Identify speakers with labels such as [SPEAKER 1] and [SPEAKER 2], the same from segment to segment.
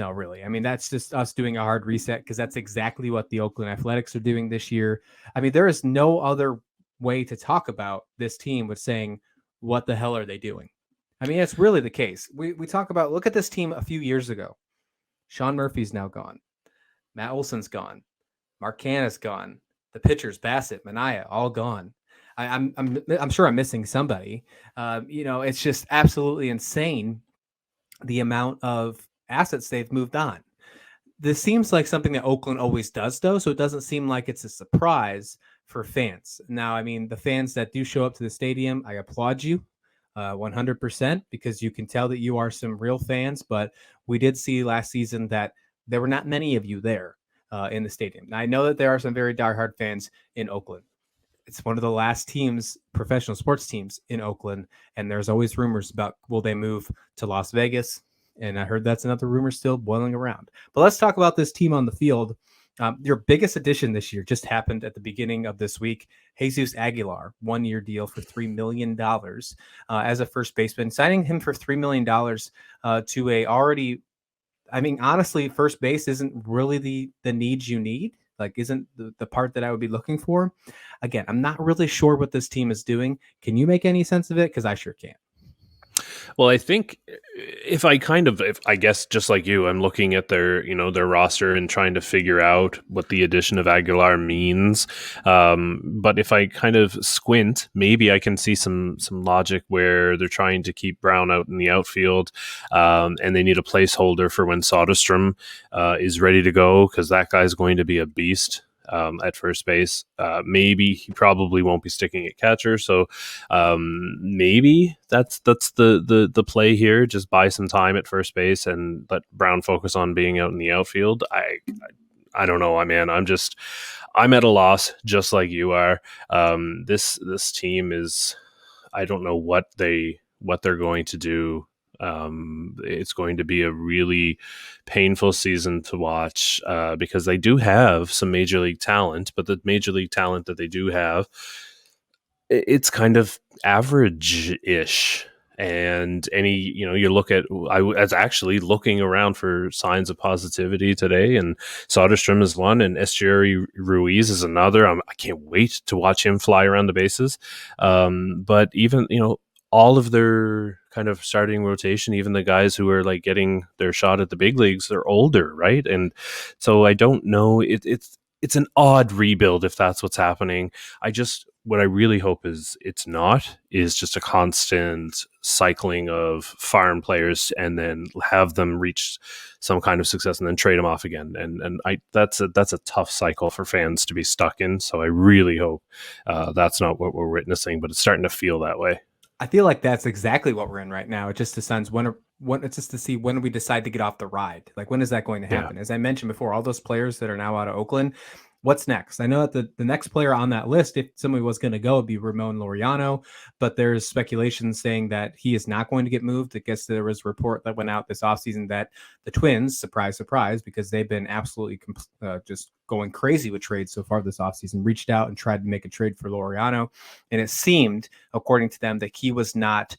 [SPEAKER 1] No, really. I mean, that's just us doing a hard reset because that's exactly what the Oakland Athletics are doing this year. I mean, there is no other way to talk about this team with saying, what the hell are they doing? I mean, it's really the case. We talk about, look at this team a few years ago. Sean Murphy's now gone. Matt Olson's gone. Mark Canna's gone. The pitchers, Bassett, Manaea, all gone. I'm sure I'm missing somebody. It's just absolutely insane the amount of assets they've moved on. This seems like something that Oakland always does, though, so it doesn't seem like it's a surprise for fans. Now, I mean, the fans that do show up to the stadium, I applaud you 100% because you can tell that you are some real fans, but we did see last season that there were not many of you there in the stadium. Now, I know that there are some very diehard fans in Oakland. It's one of the last teams, professional sports teams in Oakland, and there's always rumors about will they move to Las Vegas? And I heard that's another rumor still boiling around. But let's talk about this team on the field. Your biggest addition this year just happened at the beginning of this week. Jesus Aguilar, 1-year deal for $3 million as a first baseman. Signing him for $3 million to a already, I mean, honestly, first base isn't really the needs you need. Like, isn't the part that I would be looking for. Again, I'm not really sure what this team is doing. Can you make any sense of it? Because I sure can't.
[SPEAKER 2] Well, I think if I guess just like you, I'm looking at their roster and trying to figure out what the addition of Aguilar means. But if I kind of squint, maybe I can see some logic where they're trying to keep Brown out in the outfield, and they need a placeholder for when Soderstrom is ready to go, because that guy's going to be a beast. At first base. Maybe he probably won't be sticking at catcher, so maybe that's the play here. Just buy some time at first base and let Brown focus on being out in the outfield. I don't know, man. I'm at a loss, just like you are. This team is, I don't know what they're going to do. It's going to be a really painful season to watch because they do have some major league talent, but the major league talent that they do have, it's kind of average-ish. And you look at, I was actually looking around for signs of positivity today, and Soderstrom is one, and Echeverri Ruiz is another. I can't wait to watch him fly around the bases. But even, all of their kind of starting rotation, even the guys who are like getting their shot at the big leagues, they're older, right? And so I don't know. It's an odd rebuild if that's what's happening. What I really hope is is just a constant cycling of farm players and then have them reach some kind of success and then trade them off again. And that's a tough cycle for fans to be stuck in. So I really hope that's not what we're witnessing, but it's starting to feel that way.
[SPEAKER 1] I feel like that's exactly what we're in right now. It just decides it's just to see when we decide to get off the ride. Like, when is that going to happen? Yeah. As I mentioned before, all those players that are now out of Oakland, what's next? I know that the next player on that list, if somebody was going to go, would be Ramon Laureano, but there's speculation saying that he is not going to get moved. I guess there was a report that went out this offseason that the Twins, surprise, surprise, because they've been absolutely just going crazy with trades so far this offseason, reached out and tried to make a trade for Laureano. And it seemed, according to them, that he was not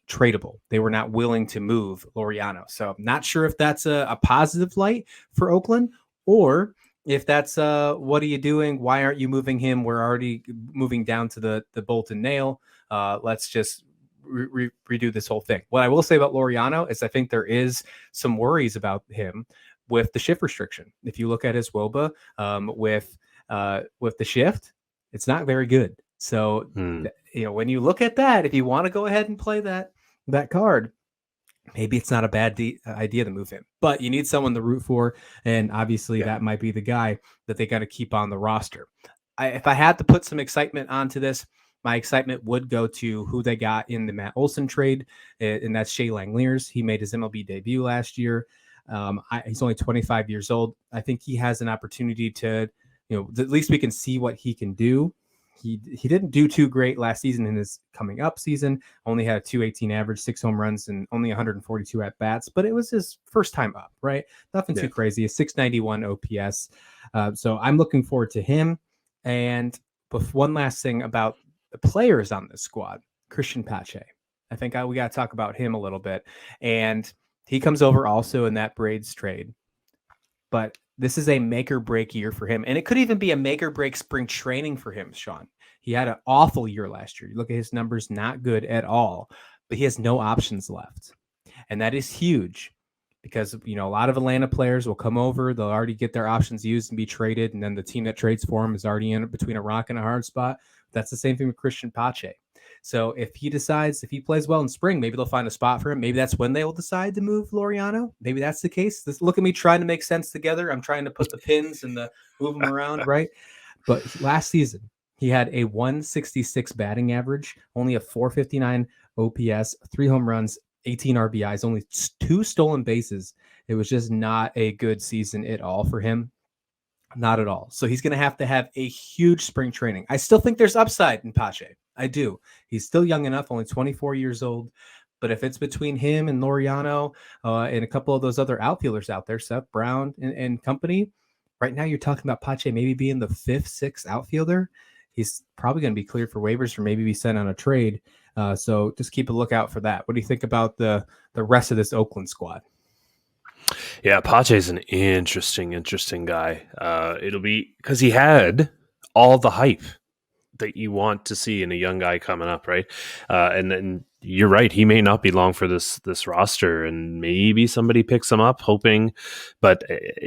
[SPEAKER 1] tradable. They were not willing to move Laureano. So I'm not sure if that's a positive light for Oakland, or if that's what are you doing? Why aren't you moving him? We're already moving down to the bolt and nail. Let's just redo this whole thing. What I will say about Laureano is I think there is some worries about him with the shift restriction. If you look at his WOBA with the shift, it's not very good. So when you look at that, if you want to go ahead and play that card, maybe it's not a bad idea to move him, but you need someone to root for. And obviously that might be the guy that they got to keep on the roster. If I had to put some excitement onto this, my excitement would go to who they got in the Matt Olson trade, and that's Shea Langeliers. He made his MLB debut last year. He's only 25 years old. I think he has an opportunity to, at least we can see what he can do. He didn't do too great last season in his coming up season. Only had a 218 average, 6 home runs, and only 142 at bats. But it was his first time up, right? Nothing too crazy. A 691 OPS. So I'm looking forward to him. And one last thing about the players on this squad, Christian Pache. I think we got to talk about him a little bit. And He comes over also in that Braves trade, but this is a make or break year for him. And it could even be a make or break spring training for him, Sean. He had an awful year last year. You look at his numbers, not good at all, but he has no options left. And that is huge because, a lot of Atlanta players will come over. They'll already get their options used and be traded. And then the team that trades for him is already in between a rock and a hard spot. That's the same thing with Christian Pache. So if he plays well in spring, maybe they'll find a spot for him. Maybe that's when they will decide to move Laureano. Maybe that's the case. Look at me trying to make sense together. I'm trying to put the pins and move them around, right? But last season, he had a 166 batting average, only a 459 OPS, 3 home runs, 18 RBIs, only 2 stolen bases. It was just not a good season at all for him. Not at all. So he's going to have a huge spring training. I still think there's upside in Pache. I do. He's still young enough, only 24 years old. But if it's between him and Laureano and a couple of those other outfielders out there, Seth Brown and company, right now you're talking about Pache maybe being the 5th, 6th outfielder. He's probably going to be cleared for waivers or maybe be sent on a trade. So just keep a lookout for that. What do you think about the rest of this Oakland squad?
[SPEAKER 2] Yeah, Pache's an interesting guy. It'll be because he had all the hype that you want to see in a young guy coming up, right? And then you're right, he may not be long for this roster, and maybe somebody picks him up, hoping. But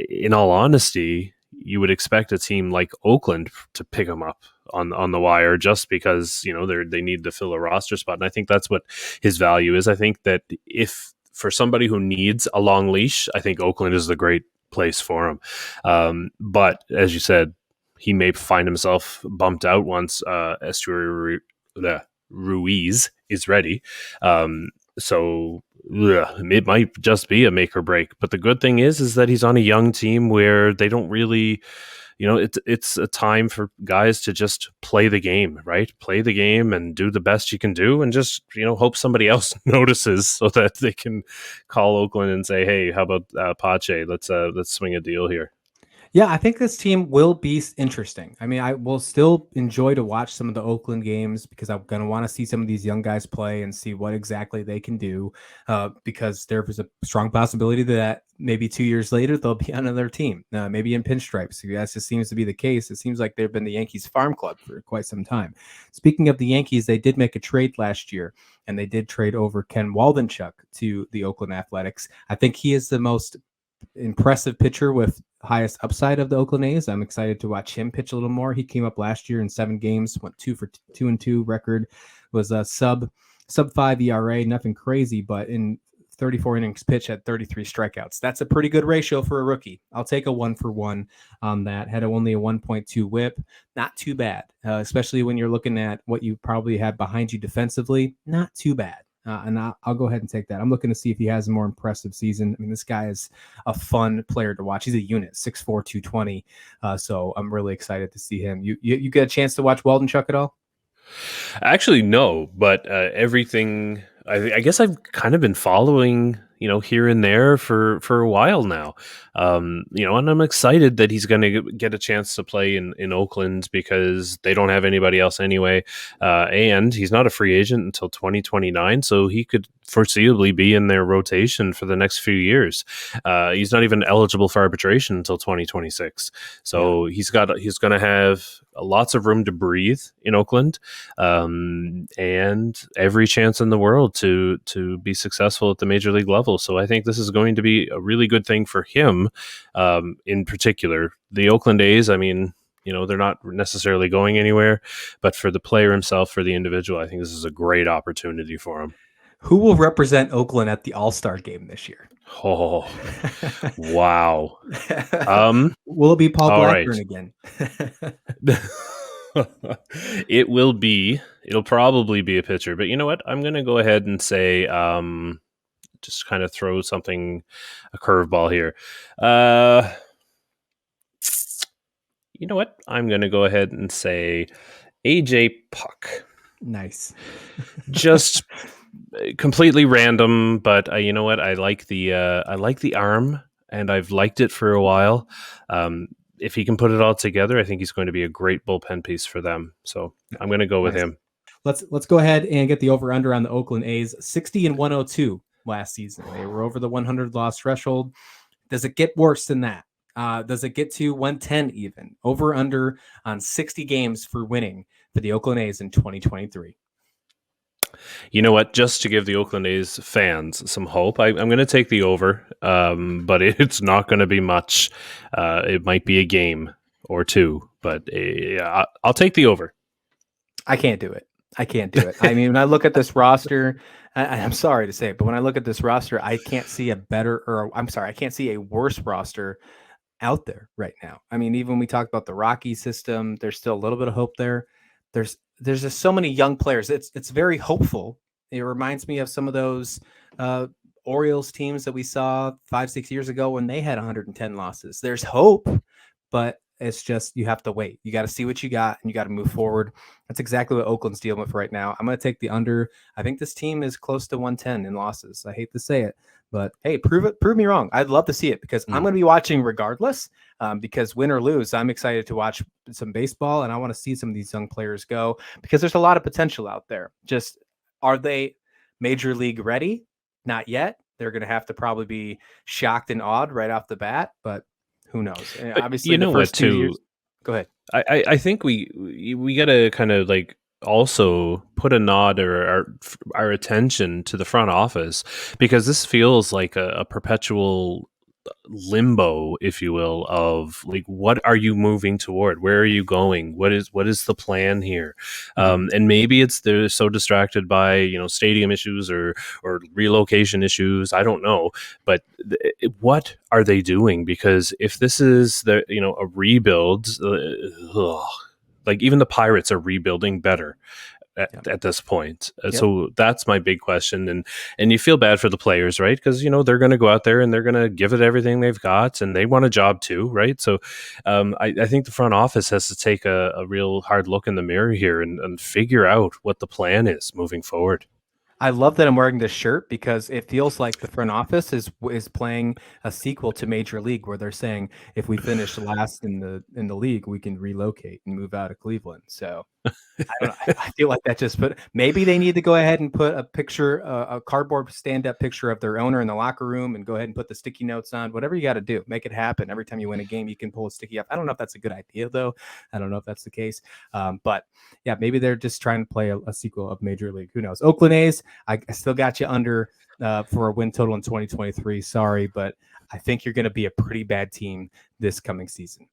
[SPEAKER 2] in all honesty, you would expect a team like Oakland to pick him up on the wire, just because they need to fill a roster spot, and I think that's what his value is. I think that if for somebody who needs a long leash, I think Oakland is the great place for him. But as you said, he may find himself bumped out once Estuary Ruiz is ready. So it might just be a make or break. But the good thing is that he's on a young team where they don't really, it's a time for guys to just play the game, right? Play the game and do the best you can do, and just hope somebody else notices so that they can call Oakland and say, hey, how about Pache? Let's swing a deal here.
[SPEAKER 1] Yeah, I think this team will be interesting. I mean, I will still enjoy to watch some of the Oakland games because I'm going to want to see some of these young guys play and see what exactly they can do, because there is a strong possibility that maybe 2 years later they'll be on another team, maybe in pinstripes. That just seems to be the case. It seems like they've been the Yankees farm club for quite some time. Speaking of the Yankees, they did make a trade last year, and they did trade over Ken Waldenchuk to the Oakland Athletics. I think he is the most impressive pitcher with highest upside of the Oakland A's. I'm excited to watch him pitch a little more. He came up last year in 7 games, went 2-for-2 record, was a sub 5 ERA, nothing crazy, but in 34 innings pitched had 33 strikeouts. That's a pretty good ratio for a rookie. I'll take a 1-for-1 on that. Had only a 1.2 whip. Not too bad, especially when you're looking at what you probably had behind you defensively. Not too bad. And I'll go ahead and take that. I'm looking to see if he has a more impressive season. I mean, this guy is a fun player to watch. He's a unit, 6'4", 220. So I'm really excited to see him. You get a chance to watch Waldenchuk at all?
[SPEAKER 2] Actually, no. But everything, I guess I've kind of been following, here and there for a while now. And I'm excited that he's going to get a chance to play in Oakland because they don't have anybody else anyway. And he's not a free agent until 2029, so he could foreseeably be in their rotation for the next few years. He's not even eligible for arbitration until 2026. So he's going to have lots of room to breathe in Oakland, and every chance in the world to be successful at the major league level. So I think this is going to be a really good thing for him, in particular. The Oakland A's, I mean, they're not necessarily going anywhere, but for the player himself, for the individual, I think this is a great opportunity for him.
[SPEAKER 1] Who will represent Oakland at the All-Star game this year?
[SPEAKER 2] Oh, wow.
[SPEAKER 1] Will it be Paul Blackburn
[SPEAKER 2] again? It'll probably be a pitcher, but you know what? I'm going to go ahead and say, just kind of throw a curveball here. You know what? I'm going to go ahead and say AJ Puck.
[SPEAKER 1] Nice.
[SPEAKER 2] Just completely random, but you know what? I like the arm, and I've liked it for a while. If he can put it all together, I think he's going to be a great bullpen piece for them. So I'm going to go with him.
[SPEAKER 1] Let's go ahead and get the over-under on the Oakland A's. 60 and 102 last season. They were over the 100 loss threshold. Does it get worse than that? Does it get to 110 even? Over under on 60 games for winning for the Oakland A's in 2023.
[SPEAKER 2] You know what? Just to give the Oakland A's fans some hope, I'm going to take the over, but it's not going to be much. It might be a game or two, but I'll take the over.
[SPEAKER 1] I can't do it. I mean, when I look at this roster, I'm sorry to say it, but when I look at this roster, I can't see I can't see a worse roster out there right now. I mean, even when we talk about the Rocky system, there's still a little bit of hope there. There's just so many young players. It's very hopeful. It reminds me of some of those Orioles teams that we saw 5-6 years ago when they had 110 losses. There's hope, but it's just you have to wait. You got to see what you got, and you got to move forward. That's exactly what Oakland's dealing with right now. I'm going to take the under. I think this team is close to 110 in losses. I hate to say it, but hey, prove me wrong. I'd love to see it because I'm going to be watching regardless. Because win or lose, I'm excited to watch some baseball, and I want to see some of these young players go because there's a lot of potential out there. Just are they major league ready? Not yet. They're going to have to probably be shocked and awed right off the bat, but who knows? And obviously,
[SPEAKER 2] you know
[SPEAKER 1] the first
[SPEAKER 2] what,
[SPEAKER 1] 2 years. Go ahead.
[SPEAKER 2] I think we got to kind of like also put a nod or our attention to the front office, because this feels like a perpetual limbo, if you will, of like, what are you moving toward? Where are you going? What is the plan here? And maybe they're so distracted by stadium issues or relocation issues. I don't know, but what are they doing? Because if this is a rebuild, like even the Pirates are rebuilding better at this point. So that's my big question. And you feel bad for the players, right? Because, they're going to go out there and they're going to give it everything they've got, and they want a job too, right? So I think the front office has to take a real hard look in the mirror here and figure out what the plan is moving forward.
[SPEAKER 1] I love that I'm wearing this shirt because it feels like the front office is playing a sequel to Major League, where they're saying if we finish last in the league, we can relocate and move out of Cleveland. So I don't know. I feel like that just maybe they need to go ahead and put a picture, a cardboard stand-up picture of their owner in the locker room, and go ahead and put the sticky notes on. Whatever you got to do, make it happen. Every time you win a game, you can pull a sticky up. I don't know if that's a good idea, though. I don't know if that's the case. But yeah, maybe they're just trying to play a sequel of Major League. Who knows? Oakland A's, I still got you under for a win total in 2023. Sorry, but I think you're going to be a pretty bad team this coming season.